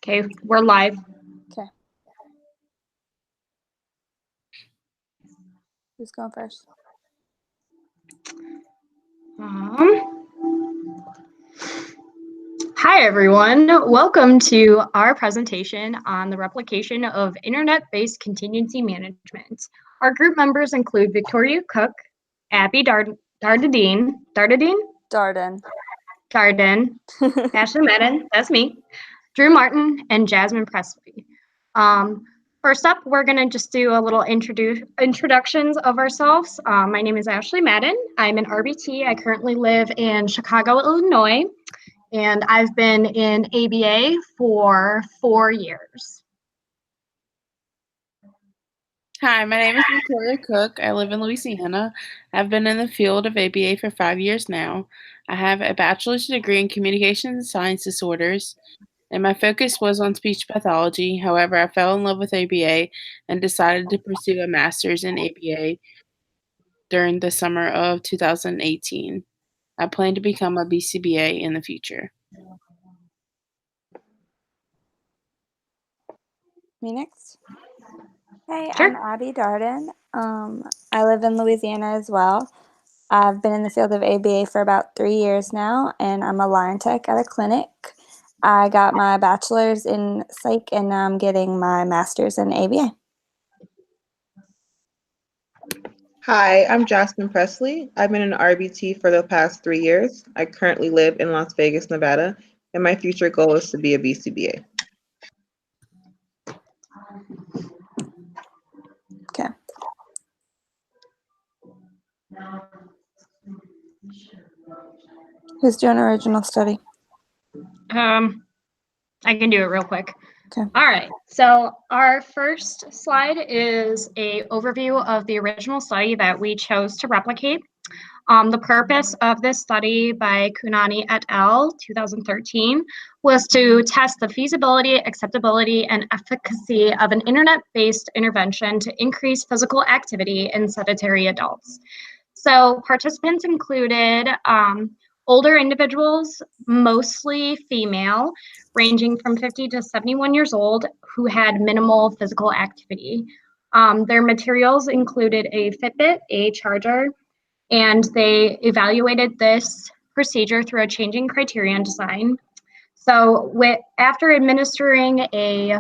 Okay, we're live. Okay. Who's going first? Hi, everyone. Welcome to our presentation on the replication of internet-based contingency management. Our group members include Victoria Cook, Abby Darden, Ashley Madden, that's me, Drew Martin, and Jasmine Presley. First up, we're going to just do a little introductions of ourselves. My name is Ashley Madden. I'm an RBT. I currently live in Chicago, Illinois, and I've been in ABA for 4 years. Hi, my name is Victoria Cook. I live in Louisiana. I've been in the field of ABA for 5 years now. I have a bachelor's degree in communication and science disorders, and my focus was on speech pathology. However, I fell in love with ABA and decided to pursue a master's in ABA during the summer of 2018. I plan to become a BCBA in the future. Me next? Hey, Sure. I'm Abby Darden. I live in Louisiana as well. I've been in the field of ABA for about 3 years now, and I'm a line tech at a clinic. I got my bachelor's in psych, and now I'm getting my master's in ABA. Hi, I'm Jasmine Presley. I've been an RBT for the past 3 years. I currently live in Las Vegas, Nevada, and my future goal is to be a BCBA. Okay. Who's doing original study? I can do it real quick. Okay. All right, so our first slide is a overview of the original study that we chose to replicate. The purpose of this study by Kunani et al. 2013 was to test the feasibility, acceptability, and efficacy of an internet-based intervention to increase physical activity in sedentary adults. So participants included older individuals, mostly female, ranging from 50 to 71 years old, who had minimal physical activity. Their materials included a Fitbit, a charger, and they evaluated this procedure through a changing criterion design. So after administering a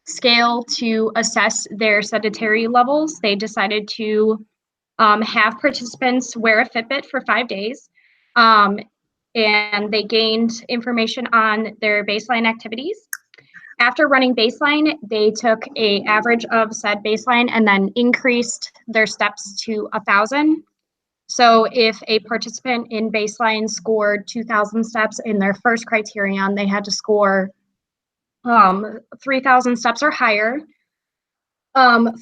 scale to assess their sedentary levels, they decided to have participants wear a Fitbit for 5 days, and they gained information on their baseline activities. After running baseline, they took an average of said baseline and then increased their steps to 1,000. So if a participant in baseline scored 2,000 steps in their first criterion, they had to score 3,000 steps or higher.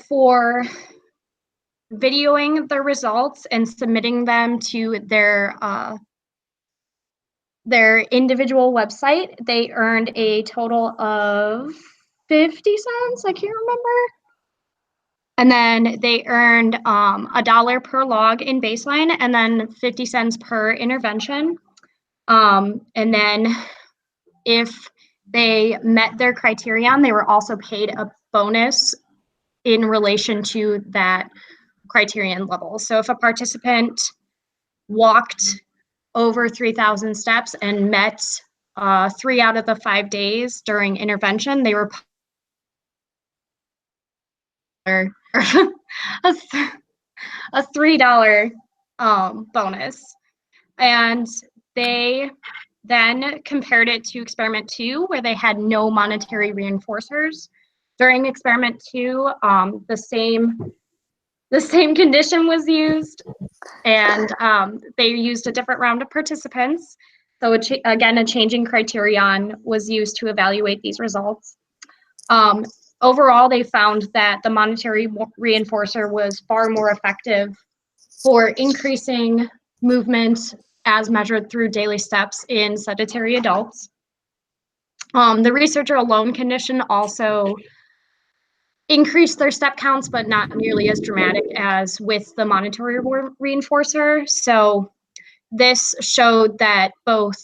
For videoing the results and submitting them to their individual website, they earned a total of 50 cents, I can't remember. And then they earned $1 per log in baseline and then 50 cents per intervention. And then if they met their criterion, they were also paid a bonus in relation to that criterion level. So if a participant walked over 3,000 steps and met 3 out of the 5 days during intervention, they were a $3 bonus. And they then compared it to experiment 2, where they had no monetary reinforcers. During experiment 2, the same condition was used, and they used a different round of participants. So again, a changing criterion was used to evaluate these results. Overall, they found that the monetary reinforcer was far more effective for increasing movement as measured through daily steps in sedentary adults. The researcher alone condition also increased their step counts, but not nearly as dramatic as with the monetary reinforcer. So this showed that both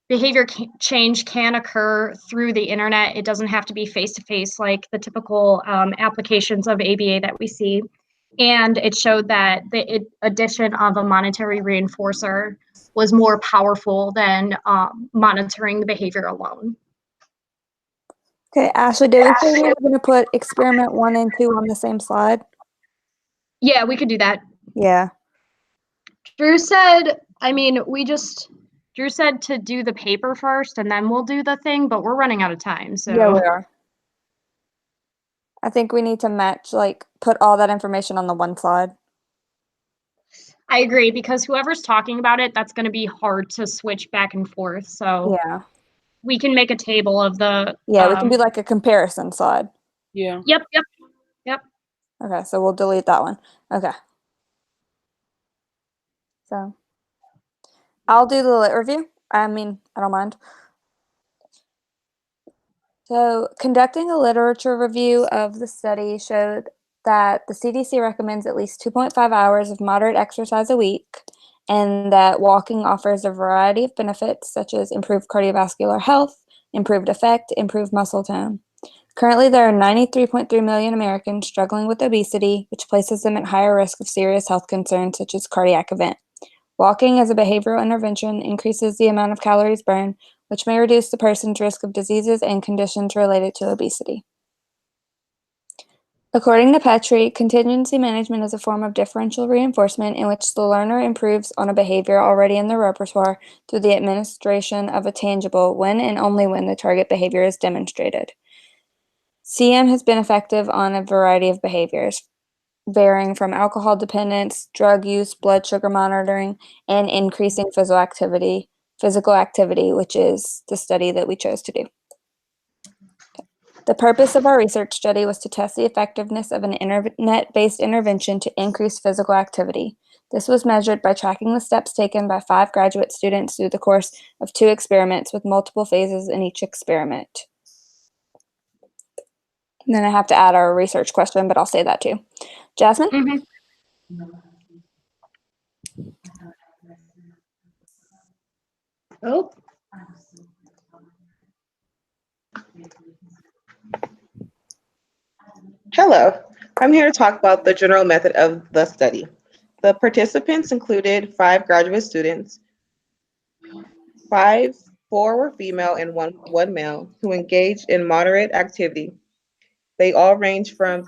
behavior change can occur through the internet. It doesn't have to be face-to-face like the typical applications of ABA that we see. And it showed that the addition of a monetary reinforcer was more powerful than monitoring the behavior alone. Okay, Ashley, did we say we were going to put experiment 1 and 2 on the same slide? Yeah, we could do that. Yeah. Drew said, Drew said to do the paper first and then we'll do the thing, but we're running out of time. So Yeah, we are. I think we need to match, put all that information on the one slide. I agree, because whoever's talking about it, that's going to be hard to switch back and forth. So Yeah. we can make a table of the. Yeah, we can do like a comparison slide. Yeah. Yep. Okay, so we'll delete that one. Okay. So I'll do the lit review. I don't mind. So conducting a literature review of the study showed that the CDC recommends at least 2.5 hours of moderate exercise a week, and that walking offers a variety of benefits such as improved cardiovascular health, improved effect, improved muscle tone. Currently, there are 93.3 million Americans struggling with obesity, which places them at higher risk of serious health concerns such as cardiac event. Walking as a behavioral intervention increases the amount of calories burned, which may reduce the person's risk of diseases and conditions related to obesity. According to Petrie, contingency management is a form of differential reinforcement in which the learner improves on a behavior already in their repertoire through the administration of a tangible when and only when the target behavior is demonstrated. CM has been effective on a variety of behaviors, varying from alcohol dependence, drug use, blood sugar monitoring, and increasing physical activity, which is the study that we chose to do. The purpose of our research study was to test the effectiveness of an internet-based intervention to increase physical activity. This was measured by tracking the steps taken by 5 graduate students through the course of 2 experiments with multiple phases in each experiment. And then I have to add our research question, but I'll say that too. Jasmine? Oh. Hello, I'm here to talk about the general method of the study. The participants included 5 graduate students, 4 were female and one male, who engaged in moderate activity. They all range from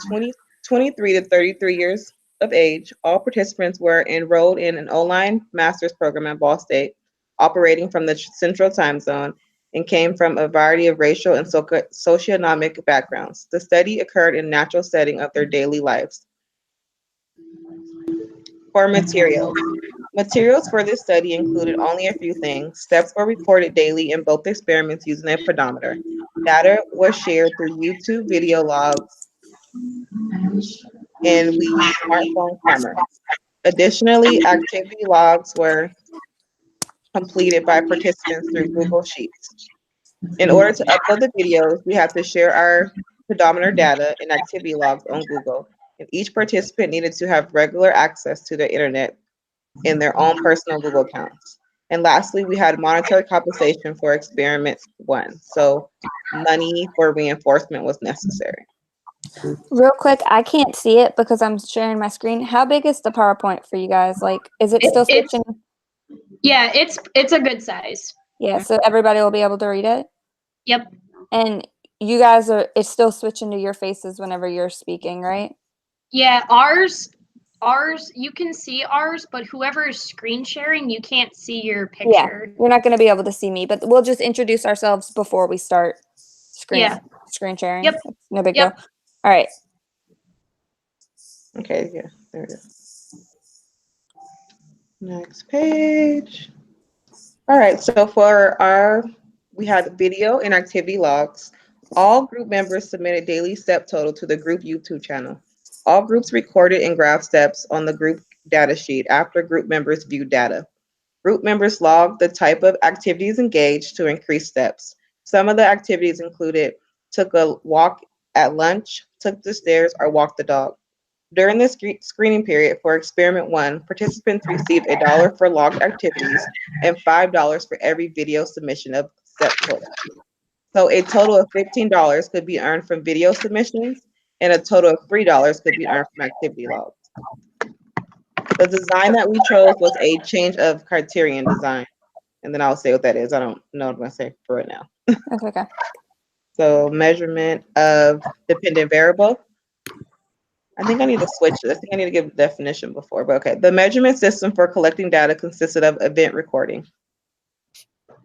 23 to 33 years of age. All participants were enrolled in an online master's program at Ball State, operating from the Central Time Zone, and came from a variety of racial and socioeconomic backgrounds. The study occurred in a natural setting of their daily lives. For materials. Materials for this study included only a few things. Steps were recorded daily in both experiments using a pedometer. Data was shared through YouTube video logs, and we used smartphone cameras. Additionally, activity logs were completed by participants through Google Sheets. In order to upload the videos, we had to share our pedometer data and activity logs on Google, and each participant needed to have regular access to the internet in their own personal Google accounts. And lastly, we had monetary compensation for experiment 1. So money for reinforcement was necessary. Real quick, I can't see it because I'm sharing my screen. How big is the PowerPoint for you guys? Is it still switching? Yeah, it's a good size. Yeah, so everybody will be able to read it? Yep. And you guys it's still switching to your faces whenever you're speaking, right? Yeah, ours, you can see ours, but whoever is screen sharing, you can't see your picture. Yeah, you're not going to be able to see me, but we'll just introduce ourselves before we start screen sharing. Yep. It's no big deal. All right. Okay, yeah, there it is. Next page. All right, so we had video and activity logs. All group members submitted daily step total to the group YouTube channel. All groups recorded and graphed steps on the group data sheet after group members viewed data. Group members logged the type of activities engaged to increase steps. Some of the activities included took a walk at lunch, took the stairs, or walked the dog. During the screening period for experiment 1, participants received $1 for logged activities and $5 for every video submission of step total. So a total of $15 could be earned from video submissions, and a total of $3 could be earned from activity logs. The design that we chose was a change of criterion design. And then I'll say what that is. I don't know what I'm going to say for right now. That's okay. So measurement of dependent variable. I think I need to switch this. I think I need to give a definition before, but okay. The measurement system for collecting data consisted of event recording.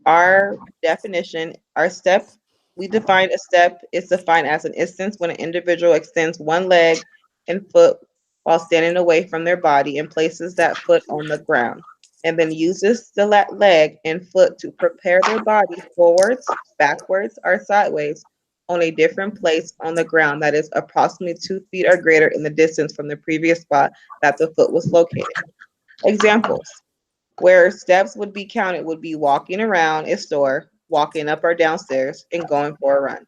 Our definition, our step, we define a step is defined as an instance when an individual extends one leg and foot while standing away from their body and places that foot on the ground, and then uses the leg and foot to prepare their body forwards, backwards, or sideways on a different place on the ground that is approximately 2 feet or greater in the distance from the previous spot that the foot was located. Examples, where steps would be counted would be walking around a store, walking up or downstairs, and going for a run.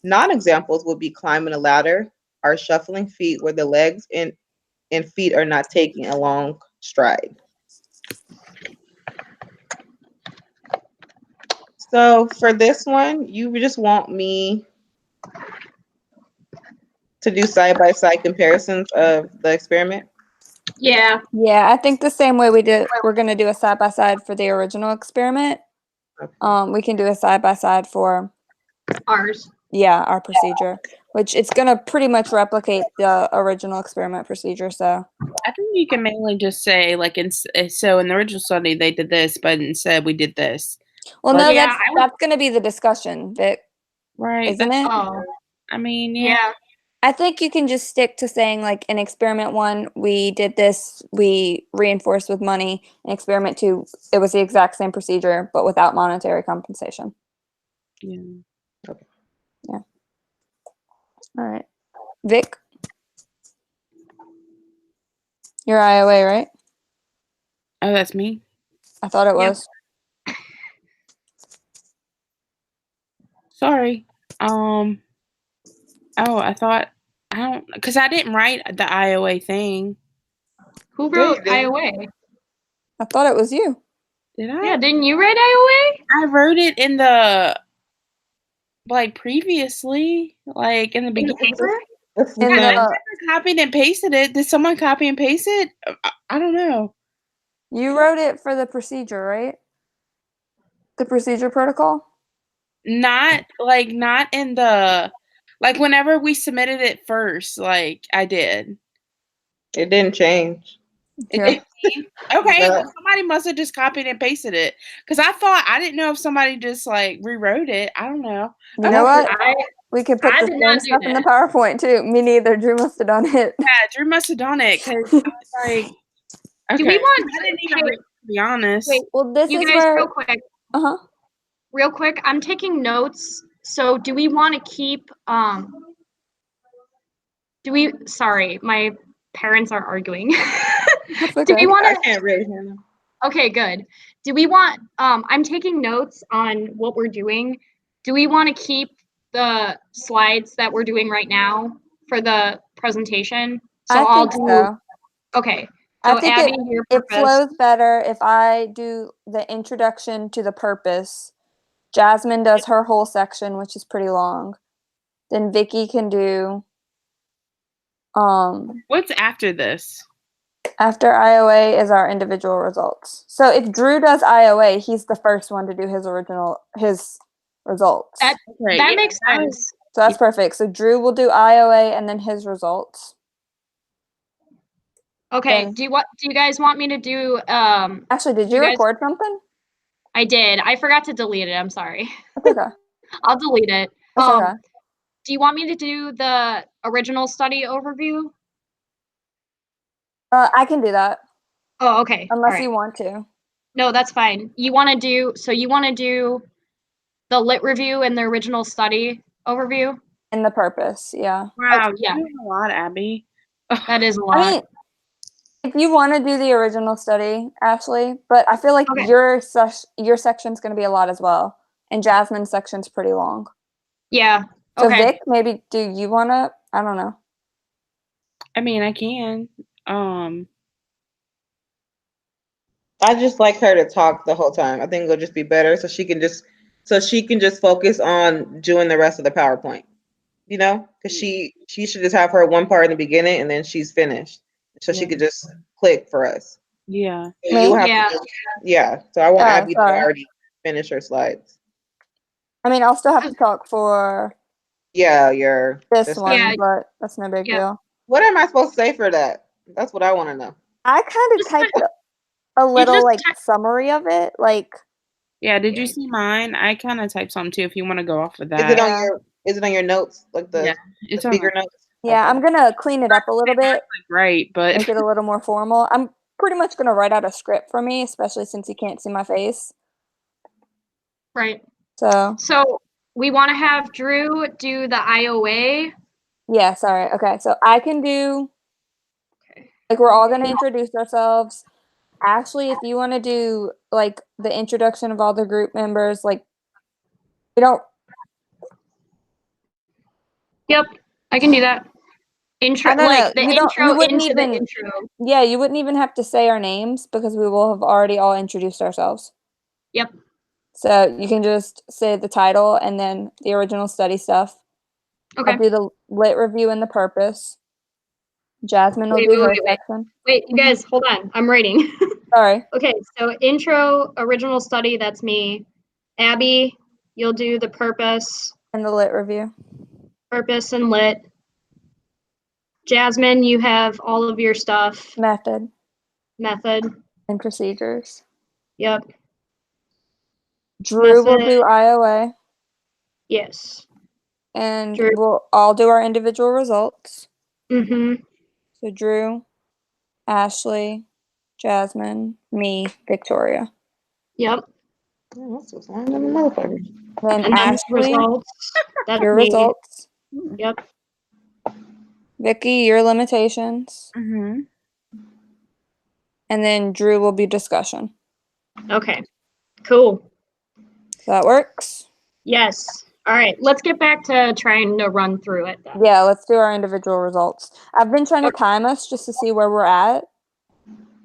Non-examples would be climbing a ladder or shuffling feet where the legs and feet are not taking a long stride. So for this one, you just want me to do side-by-side comparisons of the experiment? Yeah. Yeah, I think the same way we're going to do a side-by-side for the original experiment. Okay. We can do a side-by-side for, Ours. yeah, our procedure, which it's going to pretty much replicate the original experiment procedure, so. I think you can mainly just say, like, so in the original study, they did this, but instead we did this. Well, But no, yeah, that's going to be the discussion, Vic, right. isn't it? Oh, I mean, yeah. yeah. I think you can just stick to saying, like, in experiment 1, we did this, we reinforced with money. In experiment 2, it was the exact same procedure, but without monetary compensation. Yeah. Yeah. All right. Vic? You're IOA, right? Oh, that's me? I thought it Yep. was. Sorry. Oh, because I didn't write the IOA thing. Who Yeah, you wrote did. IOA? I thought it was you. Did I? Yeah, didn't you write IOA? I wrote it in the, like, previously, like, in the In the beginning. paper? In I the, never copied and pasted it. Did someone copy and paste it? I don't know. you wrote it for the procedure, right? The procedure protocol? Not in the, like, whenever we submitted it first, like, I did. It didn't change. It Yeah. didn't change? Okay, No. well, somebody must have just copied and pasted it. Because I didn't know if somebody just, like, rewrote it. I don't know. You know what? I We could put I the did same not do stuff in the that. PowerPoint, too. Me neither. Drew must have done it. Yeah, Drew must have done it, because I was like, okay. Do we want I didn't even hey, read it, to be honest. wait, Well, this you is guys, where... real quick, real quick, I'm taking notes. So do we want to keep sorry, my parents are arguing. That's Do okay. we want I to can't really hear them. Okay, good. Do we want I'm taking notes on what we're doing. Do we want to keep the slides that we're doing right now for the presentation? So I think so. Okay. I So think Abby, your it purpose. flows better if I do the introduction to the purpose. Jasmine does her whole section, which is pretty long. Then Vicky can do What's after this? after IOA is our individual results. So if Drew does IOA, he's the first one to do his results. That makes sense. So that's perfect. So Drew will do IOA and then his results. Okay. Then, Do you guys want me to do Ashley, did you record something? I did. I forgot to delete it. I'm sorry. That's okay. I'll delete it. That's okay. Do you want me to do the original study overview? I can do that. Oh, okay. Unless you want to. No, that's fine. You want to do the lit review and the original study overview? And the purpose, yeah. Wow, yeah. you're doing a lot, Abby. That is a lot. I mean, if you want to do the original study, Ashley, but I feel like Okay. your section's going to be a lot as well. And Jasmine's section's pretty long. Yeah. So Okay. Vic, maybe do you want to, I don't know. I mean, I can. I just like her to talk the whole time. I think it'll just be better so she can just focus on doing the rest of the PowerPoint. You know, because she should just have her one part in the beginning and then she's finished, so she Yeah. could just click for us. Yeah. So Me? you will have Yeah. to yeah. So I want Oh, Abby to sorry. already finish her slides. I mean, I'll still have to talk for Yeah, this one, Yeah. but that's no big Yeah. deal. What am I supposed to say for that? That's what I want to know. I kind of Just typed a You little just like summary of it, like Yeah, did you see mine? I kind of typed some too if you want to go off of Is that. it on Yeah. your notes, like Yeah. the It's on speaker my notes? yeah, Okay. I'm gonna clean it up a little bit, right, but make it a little more formal. I'm pretty much gonna write out a script for me, especially since you can't see my face. Right. So So we want to have Drew do the IOA. yeah, sorry. Okay, so I can do Okay. like we're all gonna introduce ourselves. Ashley, if you want to do like the introduction of all the group members, like we don't. Yep, I can do that. Intro, I don't know. like the You don't. You intro wouldn't into the even. intro. Yeah, you wouldn't even have to say our names because we will have already all introduced ourselves. Yep. So you can just say the title and then the original study stuff. Okay. I'll do the lit review and the purpose. Jasmine will Wait, do wait, her wait, wait. section. Wait, you guys, hold on. I'm writing. Sorry. Okay, so intro, original study, that's me. Abby, you'll do the And the lit review. purpose and lit. Jasmine, you have all of your stuff. Method Method. and procedures. Yep. Drew will Method. do IOA. Yes. And Drew. we'll all do our individual results. Mm-hmm. So Drew, Ashley, Jasmine, me, Victoria. Yep. Oh, this was longer than the motherfucker. Then And then the Ashley, results. That's your me. results. Yep. Vicky, your limitations. Mhm. And then Drew will be discussion. Okay. Cool. So that works? Yes. All right. Let's get back to trying to run through it then. Yeah, let's do our individual results. I've been trying to time us just to see where we're at.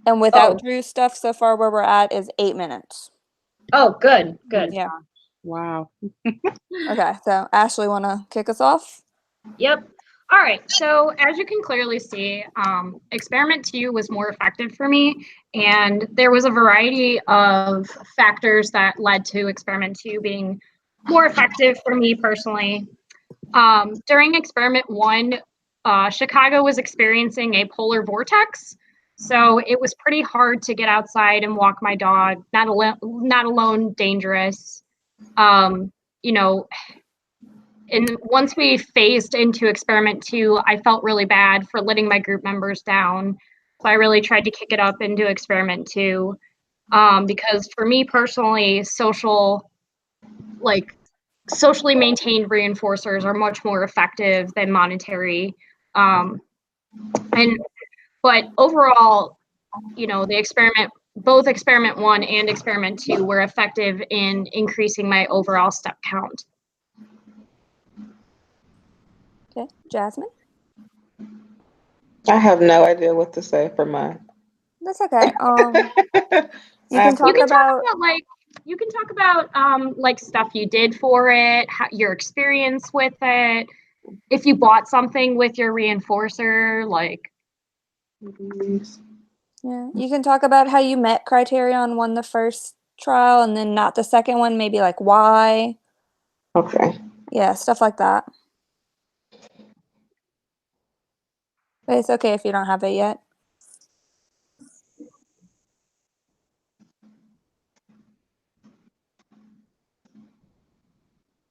And without Oh. Drew's stuff, so far where we're at is 8 minutes. Oh, good. Good. Yeah. Wow. Okay, so Ashley, want to kick us off? Yep. All right. So as you can clearly see, experiment 2 was more effective for me. And there was a variety of factors that led to experiment 2 being more effective for me personally. During experiment 1, Chicago was experiencing a polar vortex. So it was pretty hard to get outside and walk my dog, not alone dangerous. You know, and once we phased into experiment 2, I felt really bad for letting my group members down. So I really tried to kick it up into experiment 2. Because for me personally, socially maintained reinforcers are much more effective than monetary. But overall, both experiment 1 and experiment 2 were effective in increasing my overall step count. Okay, Jasmine? I have no idea what to say for mine. That's okay. You I can have to talk about like stuff you did for it, your experience with it, if you bought something with your reinforcer, like yeah, you can talk about how you met Criterion won the first trial and then not the second one, maybe like why. Okay. Yeah, stuff like that. But it's okay if you don't have it yet.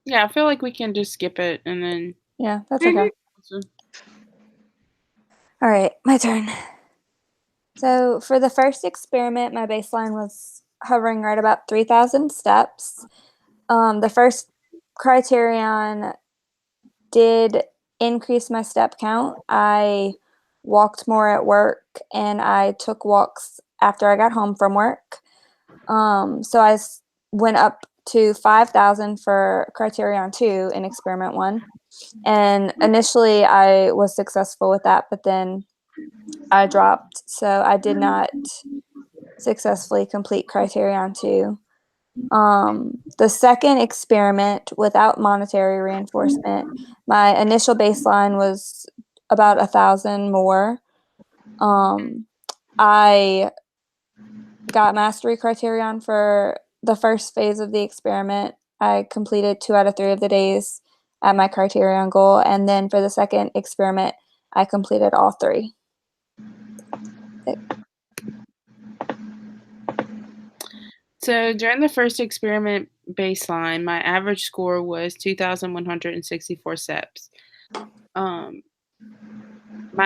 Yeah, I feel like we can just skip it and then. Yeah, that's okay. All right, my turn. So for the first experiment, my baseline was hovering right about 3,000 steps. The first criterion did increase my step count. I walked more at work and I took walks after I got home from work. So went up to 5,000 for criterion 2 in experiment 1. And initially I was successful with that, but then I dropped. So I did not successfully complete Criterion 2. The second experiment without monetary reinforcement, my initial baseline was about 1,000 more. I got mastery criterion for the first phase of the experiment. I completed 2 out of 3 of the days at my criterion goal, and then for the second experiment, I completed all 3. So during the first experiment baseline, my average score was 2,164 steps. My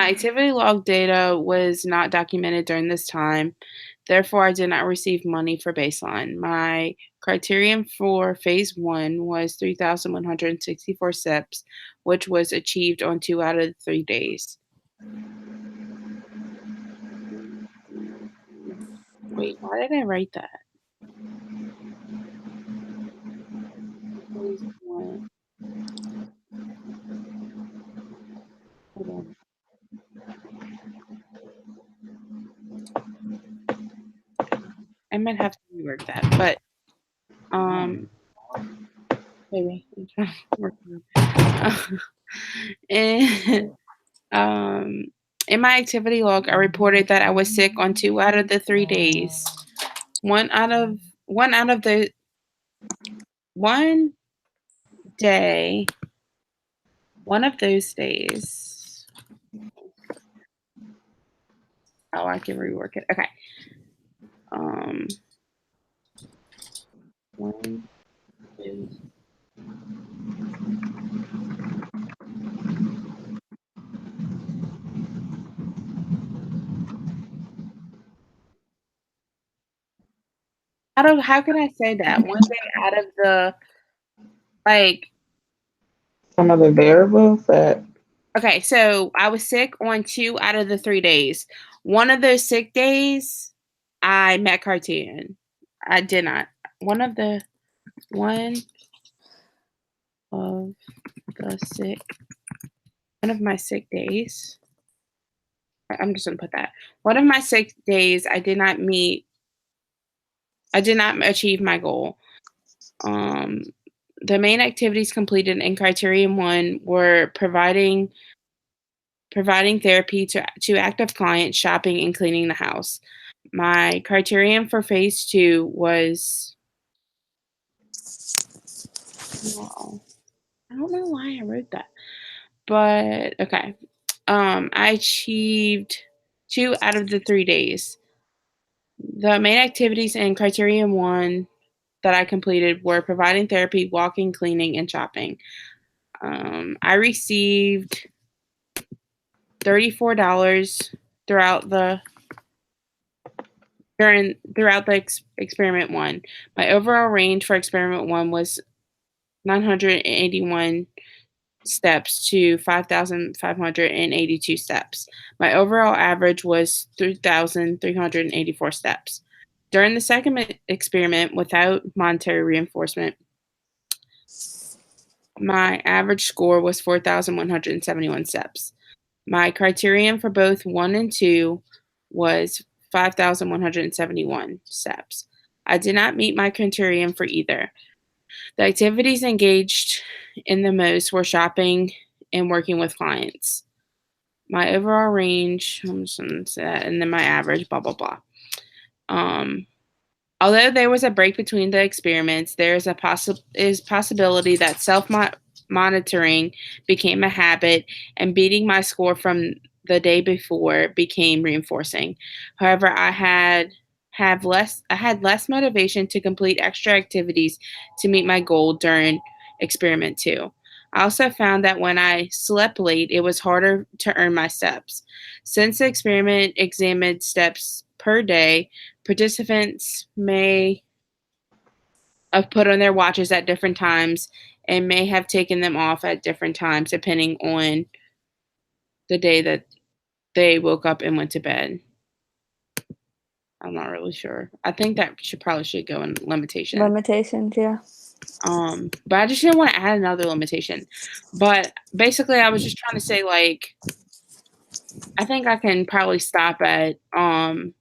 activity log data was not documented during this time. Therefore, I did not receive money for baseline. My criterion for phase 1 was 3,164 steps, which was achieved on 2 out of the 3 days. Wait, why did I write that? Phase 1. Hold on. I might have to rework that, but maybe I'm trying to work and in my activity log, I reported that I was sick on 2 out of the 3 days. One of those days. Oh, I can rework it. Okay. One, two. How can I say that? One day out of the some of the variables that. Okay, so I was sick on 2 out of the 3 days. One of those sick days, I met Criterion. I did not. One of the one of my sick days. I'm just gonna put that. One of my sick days, I did not achieve my goal. The main activities completed in Criterion 1 were providing therapy to active clients, shopping, and cleaning the house. My criterion for phase 2 was, well, I don't know why I wrote that, but okay. I achieved 2 out of the 3 days. The main activities in criterion 1 that I completed were providing therapy, walking, cleaning, and shopping. I received $34 throughout the experiment 1. My overall range for experiment 1 was 981 steps to 5,582 steps. My overall average was 3,384 steps. During the second experiment, without monetary reinforcement, my average score was 4,171 steps. My criterion for both 1 and 2 was 5,171 steps. I did not meet my criterion for either. The activities engaged in the most were shopping and working with clients. My overall range, I'm just going to say that, and then my average, blah, blah, blah. Although there was a break between the experiments, there is a possibility that self-monitoring became a habit, and beating my score from the day before became reinforcing. However, I had less motivation to complete extra activities to meet my goal during experiment 2. I also found that when I slept late, it was harder to earn my steps. Since the experiment examined steps per day, participants may have put on their watches at different times and may have taken them off at different times depending on the day that they woke up and went to bed. I'm not really sure. I think that should go in limitations. Limitations, yeah. But I just didn't want to add another limitation. But basically, I was just trying to say, like, I think I can probably stop at, I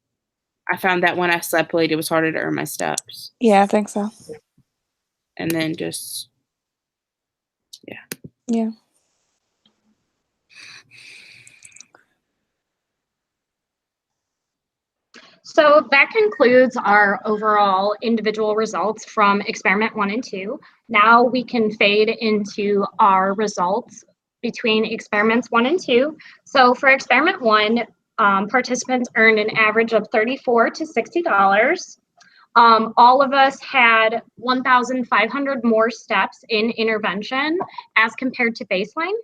found that when I slept late, it was harder to earn my steps. Yeah, I think so. And then just, yeah. Yeah. So that concludes our overall individual results from experiment 1 and 2. Now we can fade into our results between experiments 1 and 2. So for experiment 1, participants earned an average of $34 to $60. All of us had 1,500 more steps in intervention as compared to baseline.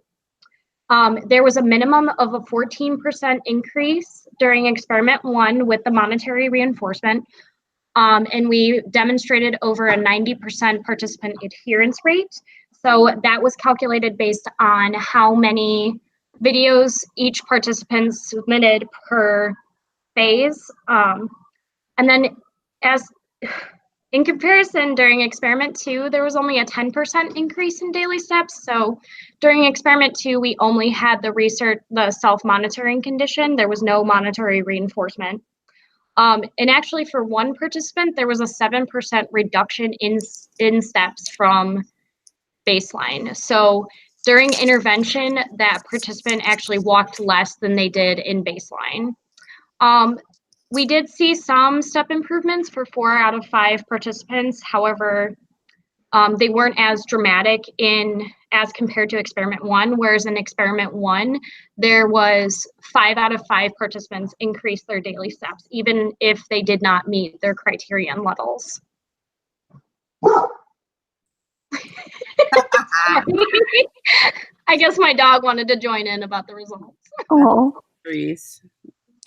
There was a minimum of a 14% increase during experiment 1 with the monetary reinforcement, and we demonstrated over a 90% participant adherence rate. So that was calculated based on how many videos each participant submitted per phase. And then as in comparison, during experiment 2, there was only a 10% increase in daily steps. So during experiment 2, we only had the self-monitoring condition. There was no monetary reinforcement. And actually for one participant, there was a 7% reduction in steps from baseline. So during intervention, that participant actually walked less than they did in baseline. We did see some step improvements for 4 out of 5 participants. However, they weren't as dramatic as compared to experiment 1, whereas in experiment 1, there was 5 out of 5 participants increased their daily steps, even if they did not meet their criterion levels. I guess my dog wanted to join in about the results. Oh.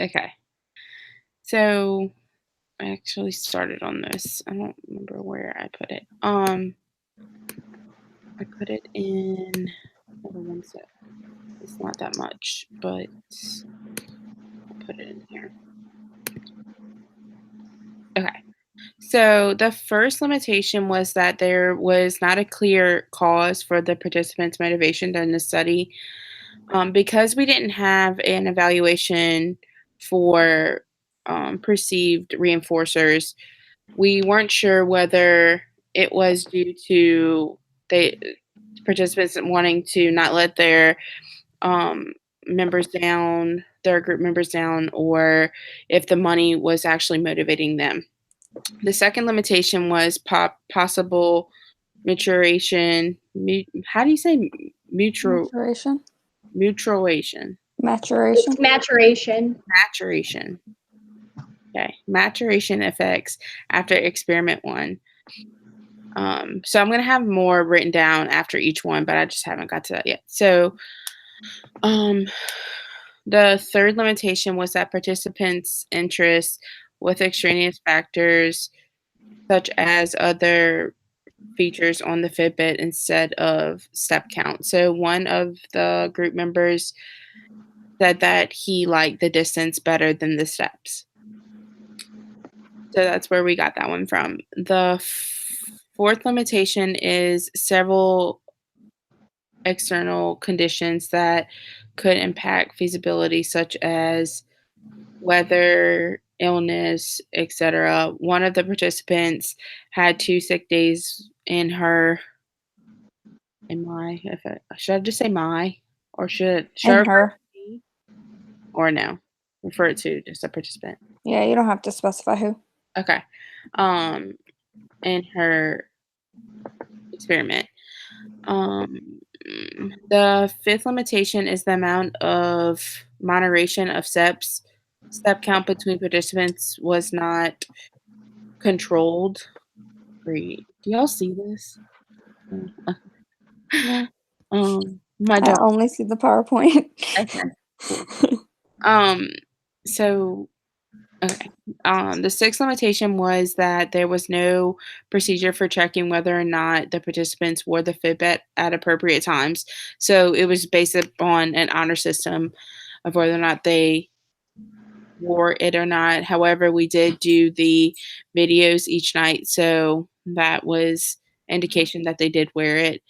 Okay. So I actually started on this. I don't remember where I put it. I put it in one set. It's not that much, but I'll put it in here. Okay. So the first limitation was that there was not a clear cause for the participants' motivation during the study. Because we didn't have an evaluation for perceived reinforcers, we weren't sure whether it was due to the participants wanting to not let their members down, their group members down, or if the money was actually motivating them. The second limitation was possible maturation. How do you say Maturation. Maturation. Maturation. It's maturation. Maturation. Okay. Maturation effects after experiment 1. So I'm going to have more written down after each one, but I just haven't got to that yet. So the third limitation was that participants' interest with extraneous factors such as other features on the Fitbit instead of step count. So one of the group members said that he liked the distance better than the steps. So that's where we got that one from. The fourth limitation is several external conditions that could impact feasibility, such as weather, illness, etc. One of the participants had 2 sick days in her. Should I just say my, or should I her? Or no? Refer it to just a participant. Yeah, you don't have to specify who. Okay. In her experiment. The fifth limitation is the amount of moderation of steps. Step count between participants was not controlled. Great. Do y'all see this? No. My dog. I only see the PowerPoint. Okay. Cool. So okay. The sixth limitation was that there was no procedure for checking whether or not the participants wore the Fitbit at appropriate times. So it was based on an honor system of whether or not they wore it or not. However, we did do the videos each night, so that was indication that they did wear it.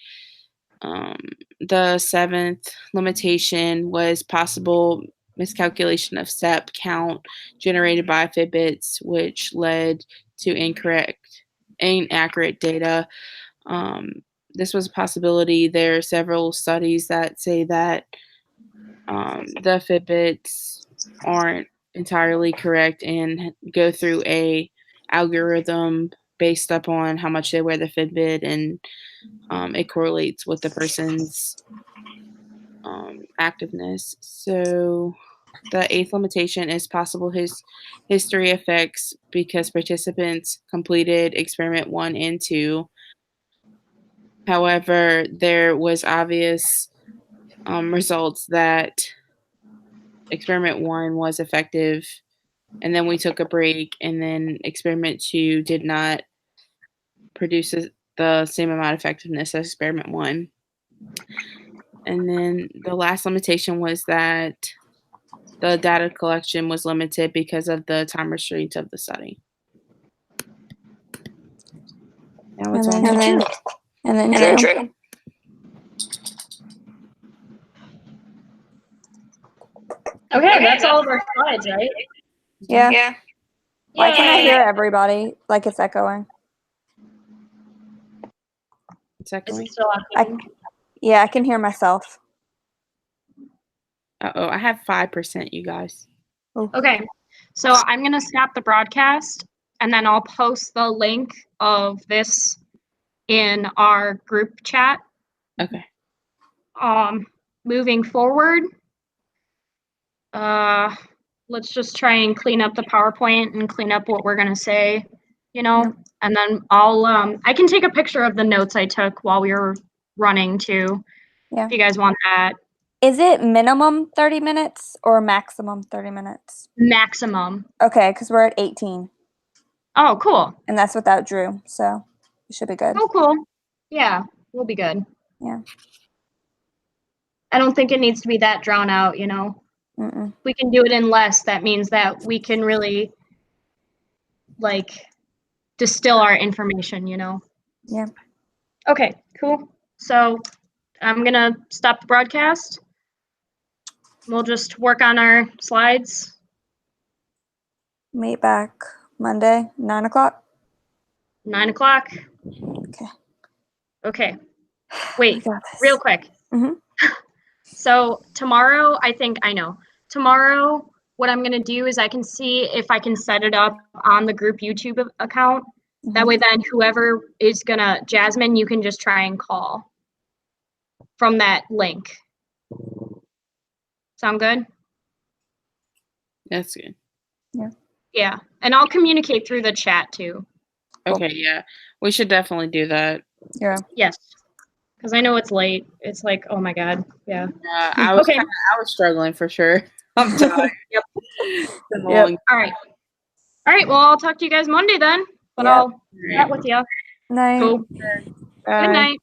The 7th limitation was possible miscalculation of step count generated by Fitbits, which led to inaccurate data. This was a possibility. There are several studies that say that the Fitbits aren't entirely correct and go through a algorithm based upon how much they wear the Fitbit, and it correlates with the person's activeness. So the 8th limitation is possible history effects because participants completed experiment 1 and 2. However, there was obvious results that experiment 1 was effective, and then we took a break, and then experiment 2 did not produce the same amount of effectiveness as experiment 1. And then the last limitation was that the data collection was limited because of the time restraints of the study. Now it's on to Drew. And then Drew. Okay, that's all of our slides, right? Yeah. Why can't I hear everybody? Like it's echoing. It's echoing. Is it still happening? Yeah, I can hear myself. I have 5%, you guys. Okay, so I'm going to stop the broadcast, and then I'll post the link of this in our group chat. Okay. Moving forward, let's just try and clean up the PowerPoint and clean up what we're going to say, and then I can take a picture of the notes I took while we were running too, if you guys want that. Is it minimum 30 minutes or maximum 30 minutes? Maximum. Okay, because we're at 18. Oh, cool. And that's without Drew, so it should be good. Oh, cool. Yeah, we'll be good. Yeah. I don't think it needs to be that drawn out, Mm-mm. We can do it in less. That means that we can really, distill our information, Yeah. Okay, cool. So I'm going to stop the broadcast. We'll just work on our slides. Meet back Monday, 9 o'clock. 9 o'clock. Okay. Wait, real quick. Mm-hmm. So tomorrow, tomorrow, what I'm going to do is I can see if I can set it up on the group YouTube account. Mm-hmm. That way then whoever is going to, Jasmine, you can just try and call from that link. Sound good? That's good. Yeah. Yeah. And I'll communicate through the chat too. Okay, yeah. We should definitely do that. Yeah. Yes. Because I know it's late. It's like, oh my God. Yeah. I was struggling for sure. I'm tired. Yep. Yep. All right. Well, I'll talk to you guys Monday then. But I'll chat with you. Night. Cool. Bye. Good night.